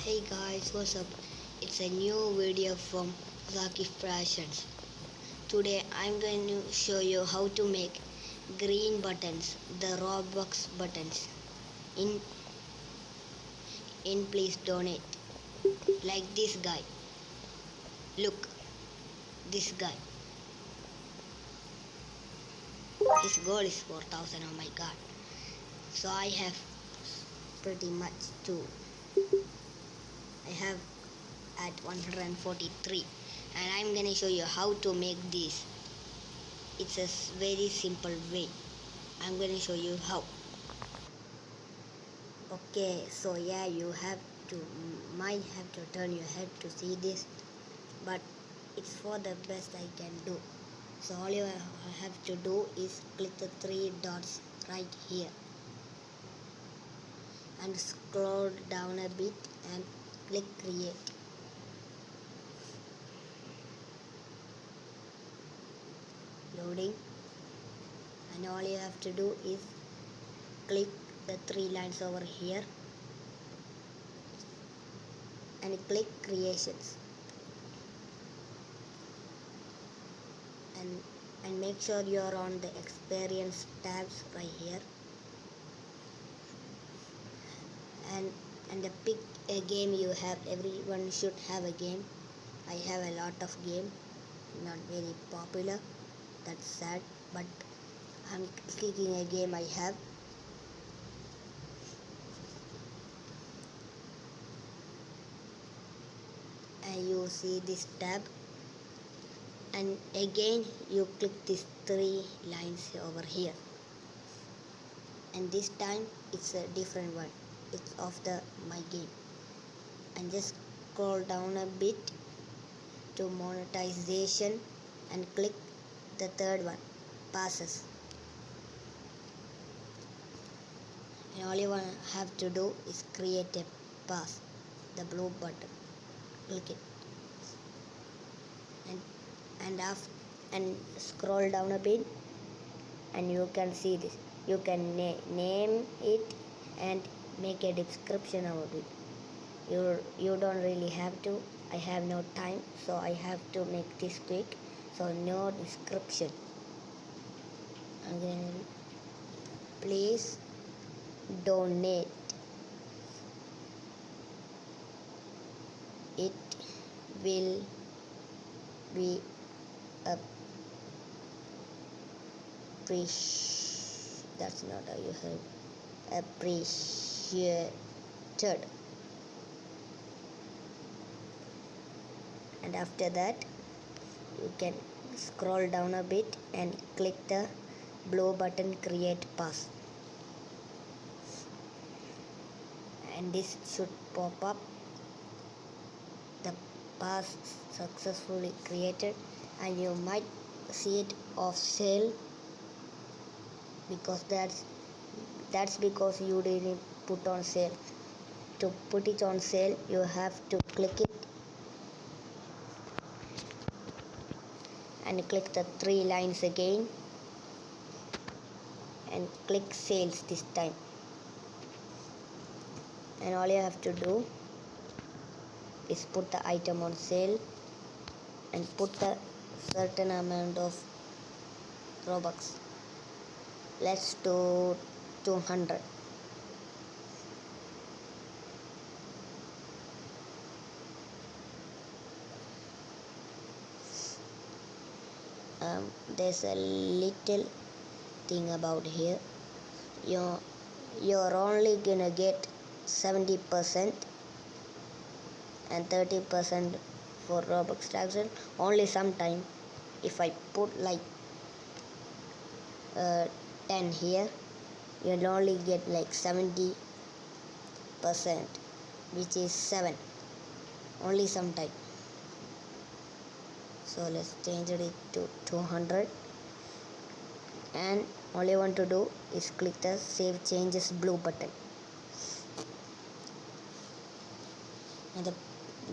Hey guys, what's up? It's a new video from Zaki Fashions. Today I'm going to show you how to make green buttons, the Robux buttons. In please donate. Like this guy. Look, this guy. His goal is 4,000. Oh my god. So I have pretty much too. I have at 143 and I'm gonna show you how to make this. It's a very simple way. I'm gonna show you how. Okay, so yeah, you might have to turn your head to see this, but it's for the best I can do. So all you have to do is click the three dots right here and scroll down a bit and click create. Loading, and all you have to do is click the three lines over here and click creations and make sure you are on the experience tabs right here and pick a game you have. Everyone should have a game. I have a lot of game, not very popular, that's sad, but I'm clicking a game I have. And you see this tab, and again you click these three lines over here, and this time it's a different one. It's of the my game, and just scroll down a bit to monetization and click the third one, passes. And all you have to do is create a pass, the blue button, click it, and scroll down a bit, and you can see this. You can name it and make a description about it. You don't really have to. I have no time, so I have to make this quick, so no description. I'm gonna please donate. It will be that's not how you have appreciated. And after that you can scroll down a bit and click the blue button, create pass, and this should pop up, the pass successfully created. And you might see it off sale because that's because you didn't put on sale. To put it on sale, you have to click it and click the three lines again and click sales this time. And all you have to do is put the item on sale and put a certain amount of Robux. Let's do 200. There's a little thing about here. You're only gonna get 70% and 30% for Robux transaction. Only sometime if I put like 10 here, you'll only get like 70%, which is 7 only sometime. So let's change it to 200, and all you want to do is click the save changes blue button, and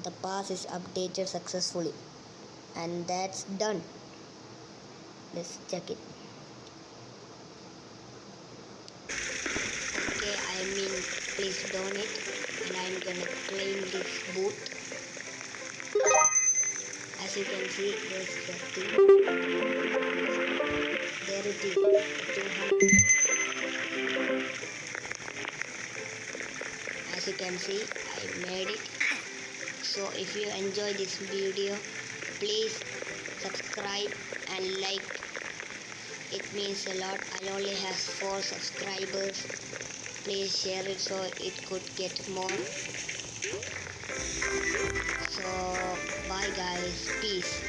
the pass is updated successfully, and that's done. Let's check it. Okay, please donate, and I'm gonna gonna claim this booth. As you can see, there's the thing. There it is. 200. As you can see, I made it. So if you enjoy this video, please subscribe and like. It means a lot. I only have 4 subscribers. Please share it so it could get more. So bye guys, peace.